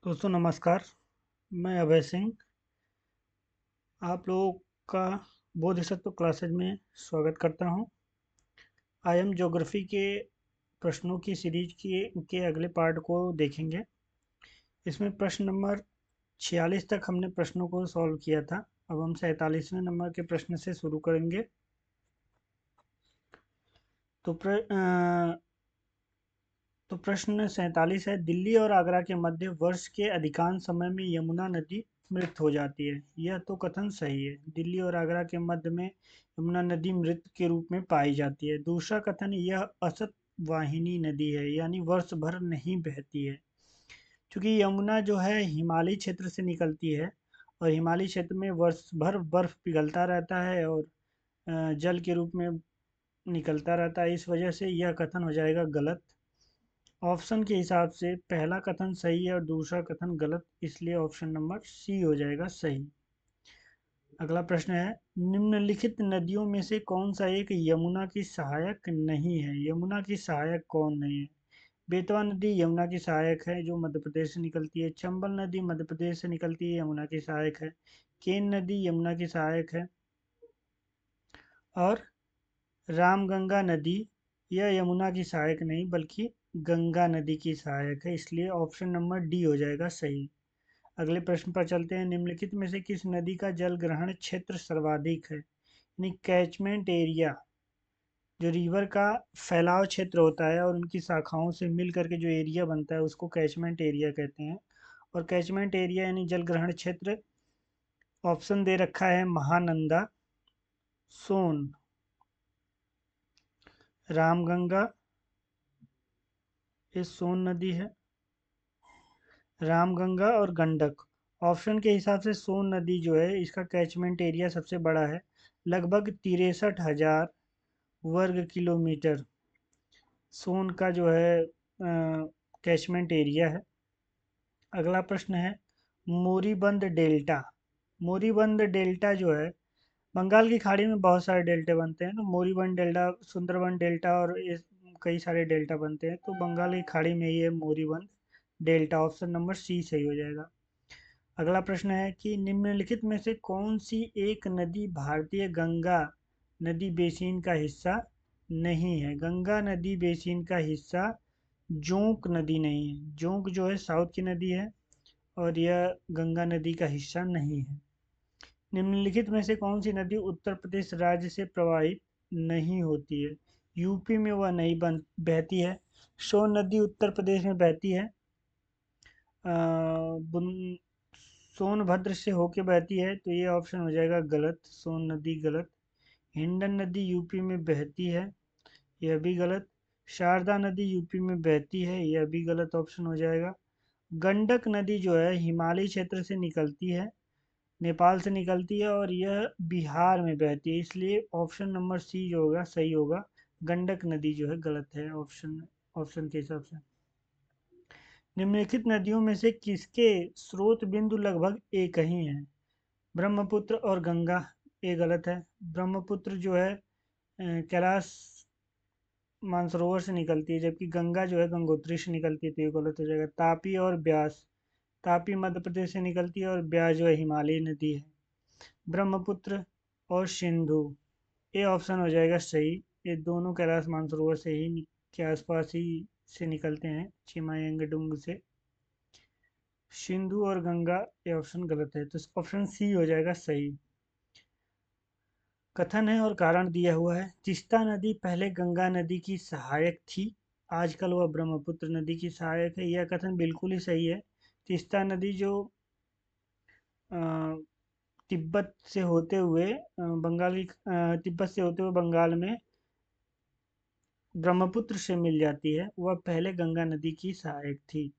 दोस्तों नमस्कार। मैं अभय सिंह आप लोगों का बोधिसत्व क्लासेज में स्वागत करता हूं। आज हम ज्योग्राफी के प्रश्नों की सीरीज के अगले पार्ट को देखेंगे। इसमें प्रश्न नंबर 46 तक हमने प्रश्नों को सॉल्व किया था। अब हम 47वें नंबर के प्रश्न से शुरू करेंगे। तो प्रश्न 47 है, दिल्ली और आगरा के मध्य वर्ष के अधिकांश समय में यमुना नदी मृत हो जाती है। यह तो कथन सही है। दिल्ली और आगरा के मध्य में यमुना नदी मृत के रूप में पाई जाती है। दूसरा कथन, यह असत वाहिनी नदी है, यानी वर्ष भर नहीं बहती है। क्योंकि यमुना जो है हिमालयी क्षेत्र से निकलती है और हिमालयी क्षेत्र में वर्ष भर बर्फ पिघलता रहता है और जल के रूप में निकलता रहता है। इस वजह से यह कथन हो जाएगा गलत। ऑप्शन के हिसाब से पहला कथन सही है और दूसरा कथन गलत, इसलिए ऑप्शन नंबर सी हो जाएगा सही। अगला प्रश्न है, निम्नलिखित नदियों में से कौन सा एक यमुना की सहायक नहीं है। यमुना की सहायक कौन नहीं है? बेतवा नदी यमुना की सहायक है, जो मध्य प्रदेश से निकलती है। चंबल नदी मध्य प्रदेश से निकलती है, यमुना की सहायक है। केन नदी यमुना की सहायक है। और रामगंगा नदी, यह यमुना की सहायक नहीं बल्कि गंगा नदी की सहायक है, इसलिए ऑप्शन नंबर डी हो जाएगा सही। अगले प्रश्न पर चलते हैं। निम्नलिखित में से किस नदी का जल ग्रहण क्षेत्र सर्वाधिक है? यानी कैचमेंट एरिया, जो रिवर का फैलाव क्षेत्र होता है और उनकी शाखाओं से मिल करके जो एरिया बनता है उसको कैचमेंट एरिया कहते हैं। और कैचमेंट एरिया यानी जल ग्रहण क्षेत्र, ऑप्शन दे रखा है महानंदा, सोन, रामगंगा, ये सोन नदी है, रामगंगा और गंडक। ऑप्शन के हिसाब से सोन नदी जो है इसका कैचमेंट एरिया सबसे बड़ा है, लगभग 63,000 वर्ग किलोमीटर सोन का जो है कैचमेंट एरिया है। अगला प्रश्न है, मोरीबंद डेल्टा। मोरीबंद डेल्टा जो है, बंगाल की खाड़ी में बहुत सारे डेल्टा बनते हैं, तो मोरीबंद डेल्टा, सुंदरबन डेल्टा और कई सारे डेल्टा बनते हैं, तो बंगाल की खाड़ी में ही है मोरीबंद डेल्टा। ऑप्शन नंबर सी सही हो जाएगा। अगला प्रश्न है कि निम्नलिखित में से कौन सी एक नदी भारतीय गंगा नदी बेसिन का हिस्सा नहीं है? गंगा नदी बेसिन का हिस्सा जोंक नदी नहीं है। जोंक जो है साउथ की नदी है और यह गंगा नदी का हिस्सा नहीं है। निम्नलिखित में से कौन सी नदी उत्तर प्रदेश राज्य से प्रवाहित नहीं होती है? यूपी में वह नहीं बहती है। सोन नदी उत्तर प्रदेश में बहती है। सोनभद्र से होके बहती है, तो ये ऑप्शन हो जाएगा गलत, सोन नदी गलत। हिंडन नदी यूपी में बहती है, यह भी गलत। शारदा नदी यूपी में बहती है, यह भी गलत ऑप्शन हो जाएगा। गंडक नदी जो है हिमालयी क्षेत्र से निकलती है, नेपाल से निकलती है और यह बिहार में बहती है, इसलिए ऑप्शन नंबर सी जो होगा सही होगा। गंडक नदी जो है गलत है ऑप्शन ऑप्शन के हिसाब से। निम्नलिखित नदियों में से किसके स्रोत बिंदु लगभग एक ही हैं? ब्रह्मपुत्र और गंगा, ये गलत है। ब्रह्मपुत्र जो है कैलाश मानसरोवर से निकलती है, जबकि गंगा जो है गंगोत्री से निकलती है, तो ये गलत हो जाएगा। तापी और ब्यास, तापी मध्य प्रदेश से निकलती है और ब्यास जो है हिमालयी नदी है। ब्रह्मपुत्र और सिंधु, ये ऑप्शन हो जाएगा सही। ये दोनों कैलाश मानसरोवर से ही के आसपास ही से निकलते हैं, चिमायंगडुंग से। सिंधु और गंगा, ये ऑप्शन गलत है, तो ऑप्शन सी हो जाएगा सही। कथन है और कारण दिया हुआ है, तीस्ता नदी पहले गंगा नदी की सहायक थी, आजकल वह ब्रह्मपुत्र नदी की सहायक है। यह कथन बिल्कुल ही सही है। तीस्ता नदी जो अ, तिब्बत से होते हुए तिब्बत से होते हुए बंगाल में ब्रह्मपुत्र से मिल जाती है, वह पहले गंगा नदी की सहायक थी,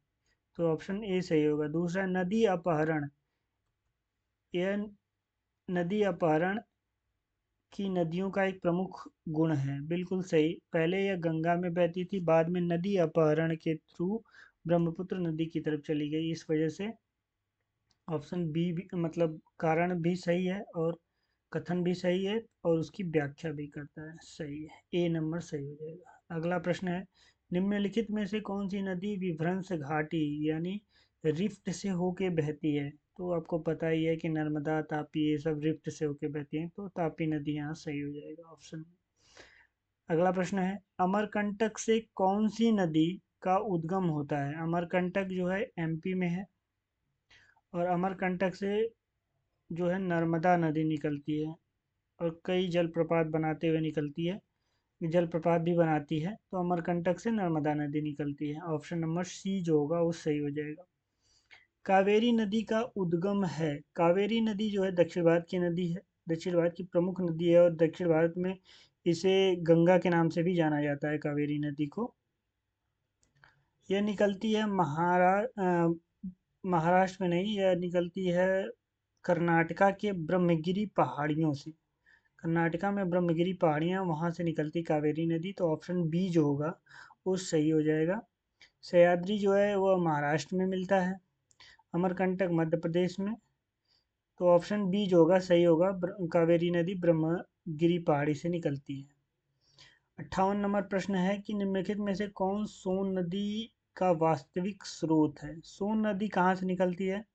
तो ऑप्शन ए सही होगा। दूसरा, नदी अपहरण, यह नदी अपहरण की नदियों का एक प्रमुख गुण है, बिल्कुल सही। पहले यह गंगा में बहती थी, बाद में नदी अपहरण के थ्रू ब्रह्मपुत्र नदी की तरफ चली गई, इस वजह से ऑप्शन बी भी, मतलब कारण भी सही है और कथन भी सही है और उसकी व्याख्या भी करता है, सही है, ए नंबर सही हो जाएगा। अगला प्रश्न है, निम्नलिखित में से कौन सी नदी विभ्रंश घाटी यानी रिफ्ट से होके बहती है, तो आपको पता ही है कि नर्मदा, तापी ये सब रिफ्ट से होके बहती हैं, तो तापी नदी यहाँ सही हो जाएगा ऑप्शन में। अगला प्रश्न है, अमरकंटक से कौन सी नदी का उद्गम होता है? अमरकंटक जो है एमपी में है, और अमरकंटक से जो है नर्मदा नदी निकलती है, और कई जलप्रपात बनाते हुए निकलती है, जलप्रपात भी बनाती है, तो अमरकंटक से नर्मदा नदी निकलती है। ऑप्शन नंबर सी जो होगा वो सही हो जाएगा। कावेरी नदी का उद्गम है, कावेरी नदी जो है दक्षिण भारत की नदी है, दक्षिण भारत की प्रमुख नदी है, और दक्षिण भारत में इसे गंगा के नाम से भी जाना जाता है, कावेरी नदी को। यह निकलती है महाराष्ट्र में नहीं, यह निकलती है कर्नाटका के ब्रह्मगिरी पहाड़ियों से। कर्नाटका में ब्रह्मगिरी पहाड़ियाँ, वहाँ से निकलती कावेरी नदी, तो ऑप्शन बी जो होगा वो सही हो जाएगा। सह्याद्री जो है वो महाराष्ट्र में मिलता है, अमरकंटक मध्य प्रदेश में, तो ऑप्शन बी जो होगा सही होगा, कावेरी नदी ब्रह्मगिरी पहाड़ी से निकलती है। 58 नंबर प्रश्न है कि निम्नलिखित में से कौन सोन नदी का वास्तविक स्रोत है? सोन नदी कहाँ से निकलती है?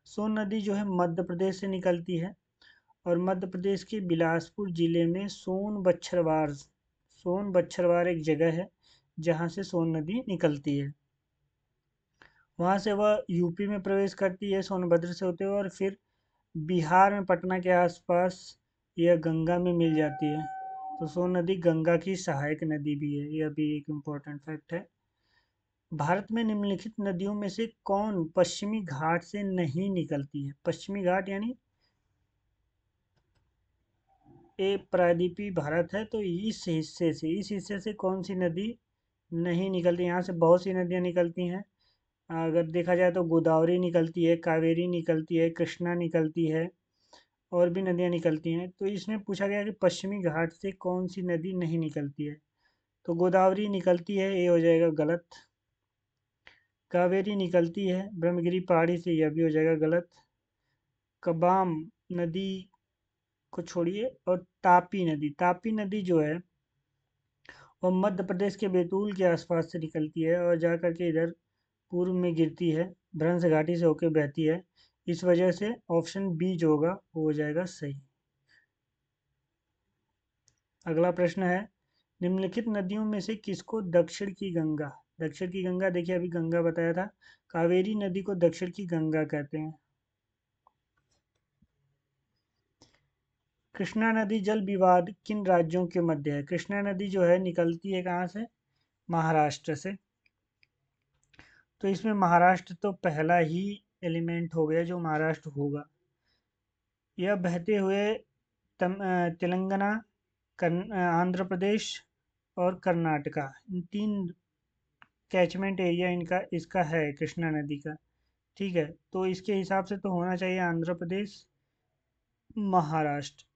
सोन नदी जो है मध्य प्रदेश से निकलती है, और मध्य प्रदेश के बिलासपुर जिले में सोन बच्छरवार एक जगह है जहाँ से सोन नदी निकलती है। वहाँ से वह यूपी में प्रवेश करती है सोनभद्र से होते हुए, और फिर बिहार में पटना के आसपास यह गंगा में मिल जाती है। तो सोन नदी गंगा की सहायक नदी भी है, यह भी एक इम्पोर्टेंट फैक्ट है। भारत में निम्नलिखित नदियों में से कौन पश्चिमी घाट से नहीं निकलती है? पश्चिमी घाट यानी ये प्रायद्वीपीय भारत है, तो इस हिस्से से कौन सी नदी नहीं निकलती? यहाँ से बहुत सी नदियाँ निकलती हैं। अगर देखा जाए तो गोदावरी निकलती है, कावेरी निकलती है, कृष्णा निकलती है, और भी नदियाँ निकलती हैं। तो इसमें पूछा गया कि पश्चिमी घाट से कौन सी नदी नहीं निकलती है, तो गोदावरी निकलती है, ये हो जाएगा गलत। कावेरी निकलती है ब्रह्मगिरी पहाड़ी से, यह भी हो जाएगा गलत। कबाम नदी को छोड़िए, और तापी नदी जो है वो मध्य प्रदेश के बैतूल के आसपास से निकलती है, और जा कर के इधर पूर्व में गिरती है, भ्रंश घाटी से होकर बहती है। इस वजह से ऑप्शन बी जो होगा वो हो जाएगा सही। अगला प्रश्न है, निम्नलिखित नदियों में से किसको दक्षिण की गंगा देखिए अभी गंगा बताया था, कावेरी नदी को दक्षिण की गंगा कहते हैं। कृष्णा नदी जल विवाद किन राज्यों के मध्य है? कृष्णा नदी जो है निकलती है कहाँ से? महाराष्ट्र से, तो इसमें महाराष्ट्र तो पहला ही एलिमेंट हो गया जो महाराष्ट्र होगा। यह बहते हुए तेलंगाना, आंध्र प्रदेश और कर्नाटका, इन तीन कैचमेंट एरिया इनका इसका है कृष्णा नदी का। ठीक है, तो इसके हिसाब से तो होना चाहिए आंध्र प्रदेश, महाराष्ट्र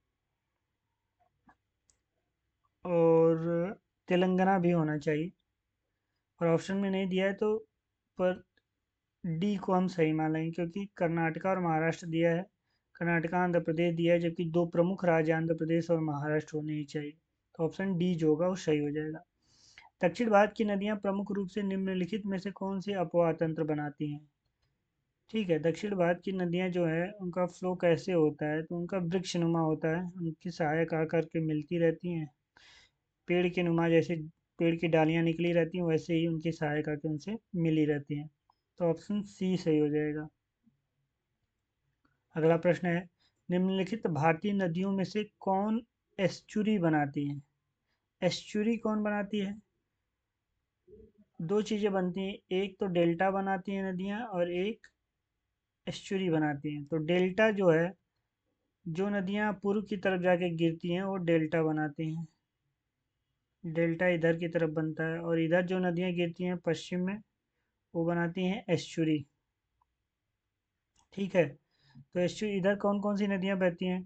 और तेलंगाना भी होना चाहिए, और ऑप्शन में नहीं दिया है तो पर डी को हम सही मान लेंगे, क्योंकि कर्नाटका और महाराष्ट्र दिया है, कर्नाटका आंध्र प्रदेश दिया है, जबकि दो प्रमुख राज्य आंध्र प्रदेश और महाराष्ट्र होने ही चाहिए, तो ऑप्शन डी जो होगा वो सही हो जाएगा। दक्षिण भारत की नदियाँ प्रमुख रूप से निम्नलिखित में से कौन से अपवाह तंत्र बनाती हैं? ठीक है, दक्षिण भारत की नदियाँ जो है उनका फ्लो कैसे होता है, तो उनका वृक्षनुमा होता है, उनकी सहायक आकर के मिलती रहती हैं, पेड़ के नुमा, जैसे पेड़ की डालियाँ निकली रहती हैं वैसे ही उनकी सहायक आकर उनसे मिली रहती हैं, तो ऑप्शन सी सही हो जाएगा। अगला प्रश्न है, निम्नलिखित भारतीय नदियों में से कौन एस्चुरी बनाती है? एस्चुरी कौन बनाती है? दो चीज़ें बनती हैं, एक तो डेल्टा बनाती हैं नदियाँ, और एक एस्चुरी बनाती हैं। तो डेल्टा जो है, जो नदियाँ पूर्व की तरफ जाके गिरती हैं वो डेल्टा बनाती हैं, डेल्टा इधर की तरफ बनता है, और इधर जो नदियाँ गिरती हैं पश्चिम में वो बनाती हैं एस्चुरी। ठीक है, तो एस्चुरी इधर कौन कौन सी नदियाँ बहती हैं?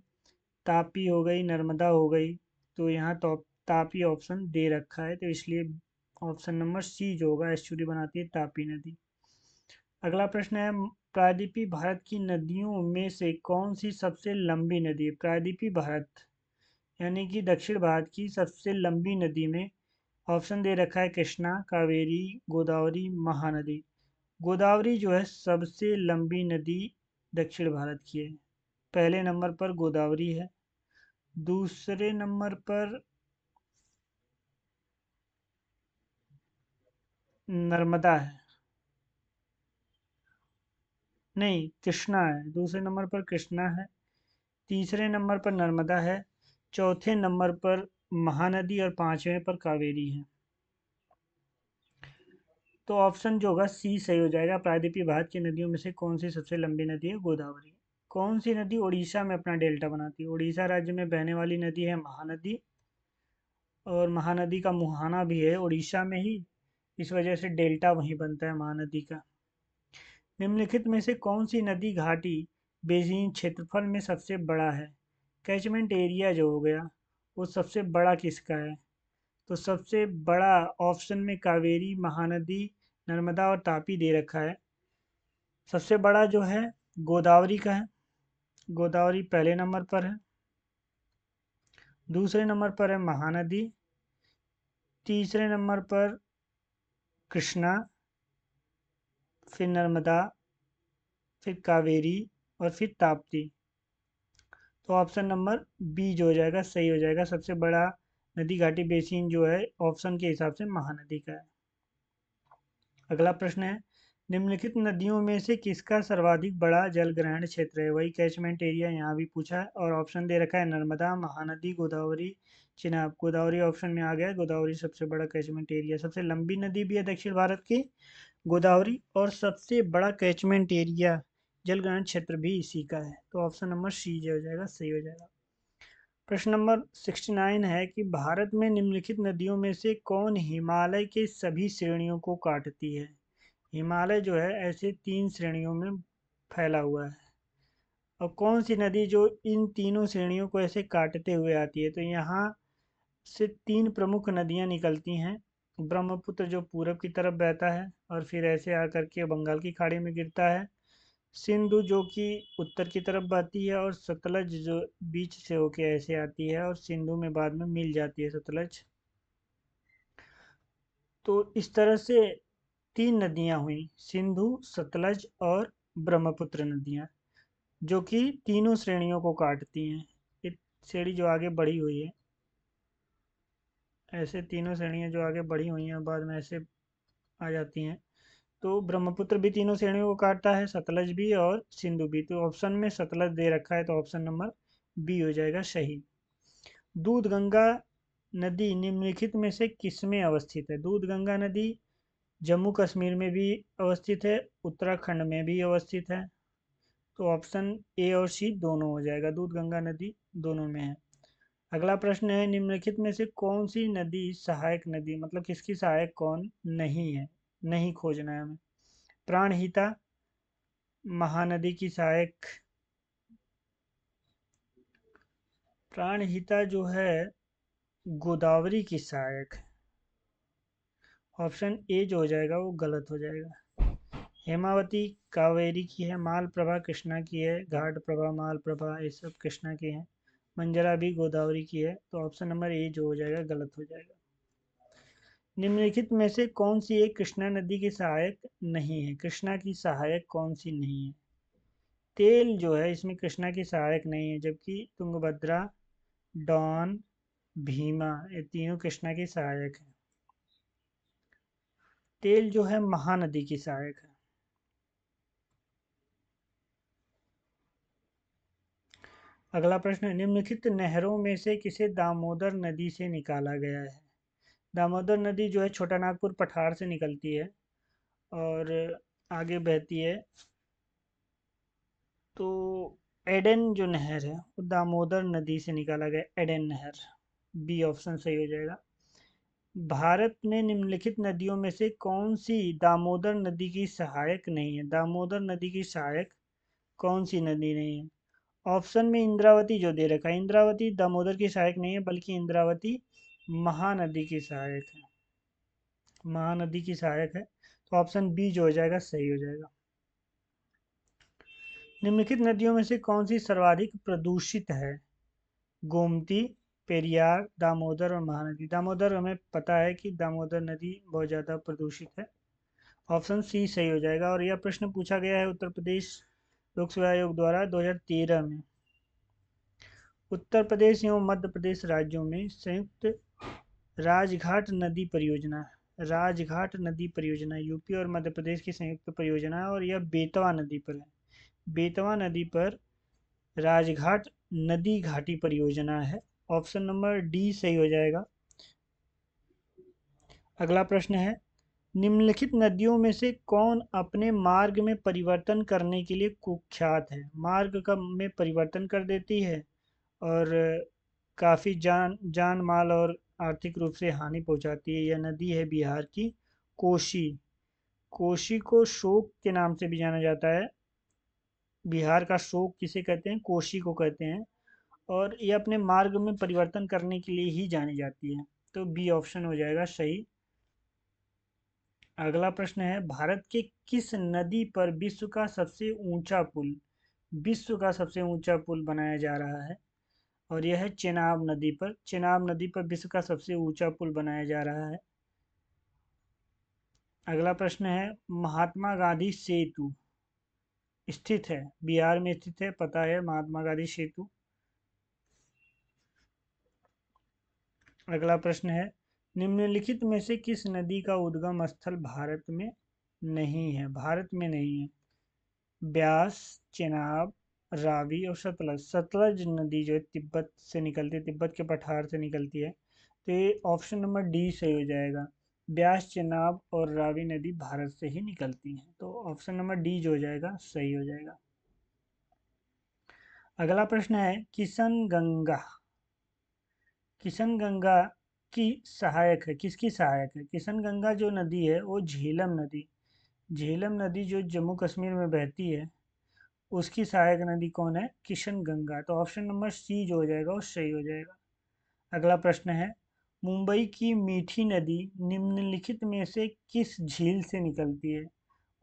तापी हो गई, नर्मदा हो गई, तो यहाँ तो तापी ऑप्शन दे रखा है, तो इसलिए ऑप्शन नंबर सी जो होगा एस्चुरी बनाती है तापी नदी। अगला प्रश्न है, प्रायद्वीपीय भारत की नदियों में से कौन सी सबसे लंबी नदी है? प्रायद्वीपीय भारत यानी कि दक्षिण भारत की सबसे लंबी नदी में ऑप्शन दे रखा है कृष्णा, कावेरी, गोदावरी, महानदी। गोदावरी जो है सबसे लंबी नदी दक्षिण भारत की है। पहले नंबर पर गोदावरी है, दूसरे नंबर पर नर्मदा है, नहीं कृष्णा है, दूसरे नंबर पर कृष्णा है, तीसरे नंबर पर नर्मदा है, चौथे नंबर पर महानदी और पांचवें पर कावेरी है। तो ऑप्शन जो होगा सी सही हो जाएगा। प्रायद्वीपीय भारत की नदियों में से कौन सी सबसे लंबी नदी है? गोदावरी। कौन सी नदी उड़ीसा में अपना डेल्टा बनाती है? उड़ीसा राज्य में बहने वाली नदी है महानदी, और महानदी का मुहाना भी है उड़ीसा में ही, इस वजह से डेल्टा वहीं बनता है महानदी का। निम्नलिखित में से कौन सी नदी घाटी बेसिन क्षेत्रफल में सबसे बड़ा है? कैचमेंट एरिया जो हो गया वो सबसे बड़ा किसका है? तो सबसे बड़ा ऑप्शन में कावेरी, महानदी, नर्मदा और तापी दे रखा है। सबसे बड़ा जो है गोदावरी का है, गोदावरी पहले नंबर पर है, दूसरे नंबर पर है महानदी, तीसरे नंबर पर कृष्णा, फिर नर्मदा, फिर कावेरी और फिर ताप्ती। तो ऑप्शन नंबर बी जो हो जाएगा सही हो जाएगा। सबसे बड़ा नदी घाटी बेसिन जो है ऑप्शन के हिसाब से महानदी का है। अगला प्रश्न है, निम्नलिखित नदियों में से किसका सर्वाधिक बड़ा जल ग्रहण क्षेत्र है? वही कैचमेंट एरिया यहाँ भी पूछा है, और ऑप्शन दे रखा है नर्मदा, महानदी, गोदावरी, चिनाब। गोदावरी ऑप्शन में आ गया, गोदावरी सबसे बड़ा कैचमेंट एरिया। सबसे लंबी नदी भी है दक्षिण भारत की गोदावरी, और सबसे बड़ा कैचमेंट एरिया जल ग्रहण क्षेत्र भी इसी का है। तो ऑप्शन नंबर सी जो हो जाएगा सही हो जाएगा। प्रश्न नंबर 69 है कि भारत में निम्नलिखित नदियों में से कौन हिमालय के सभी श्रेणियों को काटती है? हिमालय जो है ऐसे 3 श्रेणियों में फैला हुआ है, और कौन सी नदी जो इन तीनों श्रेणियों को ऐसे काटते हुए आती है? तो यहाँ से 3 प्रमुख नदियाँ निकलती हैं। ब्रह्मपुत्र जो पूरब की तरफ बहता है और फिर ऐसे आकर के बंगाल की खाड़ी में गिरता है, सिंधु जो कि उत्तर की तरफ बहती है, और सतलज जो बीच से होके ऐसे आती है और सिंधु में बाद में मिल जाती है सतलज। तो इस तरह से 3 नदियां हुई, सिंधु, सतलज और ब्रह्मपुत्र नदियां, जो कि तीनों श्रेणियों को काटती हैं। ये श्रेणी जो आगे बढ़ी हुई है, ऐसे तीनों श्रेणियां जो आगे बढ़ी हुई हैं बाद में ऐसे आ जाती हैं। तो ब्रह्मपुत्र भी तीनों श्रेणियों को काटता है, सतलज भी और सिंधु भी। तो ऑप्शन में सतलज दे रखा है, तो ऑप्शन नंबर बी हो जाएगा सही। दूध गंगा नदी निम्नलिखित में से किसमें अवस्थित है? दूध गंगा नदी जम्मू कश्मीर में भी अवस्थित है, उत्तराखंड में भी अवस्थित है। तो ऑप्शन ए और सी दोनों हो जाएगा, दूध गंगा नदी दोनों में है। अगला प्रश्न है, निम्नलिखित में से कौन सी नदी सहायक नदी, मतलब किसकी सहायक कौन नहीं है? नहीं खोजना है हमें। प्राणहिता महानदी की सहायक, प्राणहिता जो है गोदावरी की सहायक है। ऑप्शन ए जो हो जाएगा वो गलत हो जाएगा। हेमावती कावेरी की है, मालप्रभा कृष्णा की है, घाट प्रभा, मालप्रभा ये सब कृष्णा की है, मंजरा भी गोदावरी की है। तो ऑप्शन नंबर ए जो हो जाएगा गलत हो जाएगा। निम्नलिखित में से कौन सी एक कृष्णा नदी की सहायक नहीं है? कृष्णा की सहायक कौन सी नहीं है? तेल जो है इसमें कृष्णा की सहायक नहीं है, जबकि तुंगभद्रा, डॉन, भीमा ये तीनों कृष्णा की सहायक है। तेल जो है महानदी की सहायक है। अगला प्रश्न है, निम्नलिखित नहरों में से किसे दामोदर नदी से निकाला गया है? दामोदर नदी जो है छोटा नागपुर पठार से निकलती है और आगे बहती है। तो एडन जो नहर है वो दामोदर नदी से निकाला गया, एडन नहर। बी ऑप्शन सही हो जाएगा। भारत में निम्नलिखित नदियों में से कौन सी दामोदर नदी की सहायक नहीं है? दामोदर नदी की सहायक कौन सी नदी नहीं है? ऑप्शन में इंद्रावती जो दे रखा है, इंद्रावती दामोदर की सहायक नहीं है, बल्कि इंद्रावती महानदी की सहायक है, महानदी की सहायक है। तो ऑप्शन बी जो हो जाएगा सही हो जाएगा। निम्नलिखित नदियों में से कौन सी सर्वाधिक प्रदूषित है? गोमती, पेरियार, दामोदर और महानदी। दामोदर हमें पता है कि दामोदर नदी बहुत ज़्यादा प्रदूषित है। ऑप्शन सी सही हो जाएगा। और यह प्रश्न पूछा गया है उत्तर प्रदेश लोक सेवा आयोग द्वारा 2013 में। उत्तर प्रदेश एवं मध्य प्रदेश राज्यों में संयुक्त राजघाट नदी परियोजना, राजघाट नदी परियोजना यूपी और मध्य प्रदेश की संयुक्त परियोजना है और यह बेतवा नदी पर है। बेतवा नदी पर राजघाट नदी घाटी परियोजना है। ऑप्शन नंबर डी सही हो जाएगा। अगला प्रश्न है, निम्नलिखित नदियों में से कौन अपने मार्ग में परिवर्तन करने के लिए कुख्यात है? मार्ग का में परिवर्तन कर देती है और काफ़ी जान माल और आर्थिक रूप से हानि पहुंचाती है। यह नदी है बिहार की कोसी। कोसी को शोक के नाम से भी जाना जाता है। बिहार का शोक किसे कहते हैं? कोसी को कहते हैं। और ये अपने मार्ग में परिवर्तन करने के लिए ही जानी जाती है। तो बी ऑप्शन हो जाएगा सही। अगला प्रश्न है, भारत के किस नदी पर विश्व का सबसे ऊंचा पुल, विश्व का सबसे ऊंचा पुल बनाया जा रहा है? और यह है चेनाब नदी पर। चेनाब नदी पर विश्व का सबसे ऊंचा पुल बनाया जा रहा है। अगला प्रश्न है, महात्मा गांधी सेतु स्थित है, बिहार में स्थित है, पता है महात्मा गांधी सेतु। अगला प्रश्न है, निम्नलिखित में से किस नदी का उद्गम स्थल भारत में नहीं है? भारत में नहीं है। ब्यास, चेनाब, रावी और सतलज। सतलज नदी जो है तिब्बत से निकलती है, तिब्बत के पठार से निकलती है। तो ये ऑप्शन नंबर डी सही हो जाएगा। ब्यास, चेनाब और रावी नदी भारत से ही निकलती हैं। तो ऑप्शन नंबर डी जो हो जाएगा सही हो जाएगा। अगला प्रश्न है, किशनगंगा, किशनगंगा की सहायक है, किसकी सहायक है? किशनगंगा जो नदी है वो झेलम नदी, झेलम नदी जो जम्मू कश्मीर में बहती है उसकी सहायक नदी कौन है? किशनगंगा। तो ऑप्शन नंबर सी जो हो जाएगा वो सही हो जाएगा। अगला प्रश्न है, मुंबई की मीठी नदी निम्नलिखित में से किस झील से निकलती है?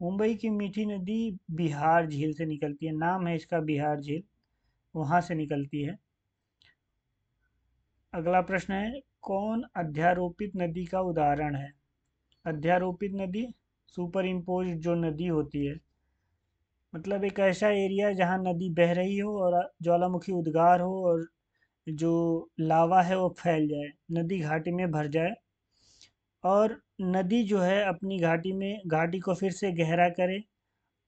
मुंबई की मीठी नदी बिहार झील से निकलती है, नाम है इसका बिहार झील, वहाँ से निकलती है। अगला प्रश्न है, कौन अध्यारोपित नदी का उदाहरण है? अध्यारोपित नदी सुपर इम्पोज जो नदी होती है, मतलब एक ऐसा एरिया जहाँ नदी बह रही हो और ज्वालामुखी उद्गार हो और जो लावा है वो फैल जाए, नदी घाटी में भर जाए और नदी जो है अपनी घाटी में घाटी को फिर से गहरा करे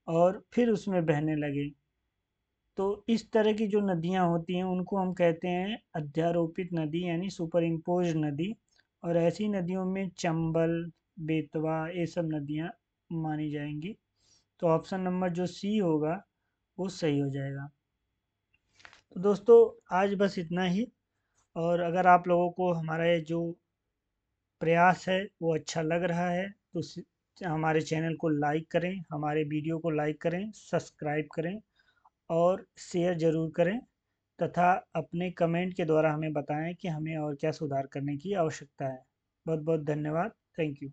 और फिर उसमें बहने लगे। तो इस तरह की जो नदियाँ होती हैं उनको हम कहते हैं अध्यारोपित नदी यानी सुपर इम्पोज नदी। और ऐसी नदियों में चंबल, बेतवा ये सब नदियाँ मानी जाएंगी। तो ऑप्शन नंबर जो सी होगा वो सही हो जाएगा। तो दोस्तों आज बस इतना ही। और अगर आप लोगों को हमारा ये जो प्रयास है वो अच्छा लग रहा है तो हमारे चैनल को लाइक करें, हमारे वीडियो को लाइक करें, सब्सक्राइब करें और शेयर ज़रूर करें तथा अपने कमेंट के द्वारा हमें बताएं कि हमें और क्या सुधार करने की आवश्यकता है। बहुत बहुत धन्यवाद। Thank you.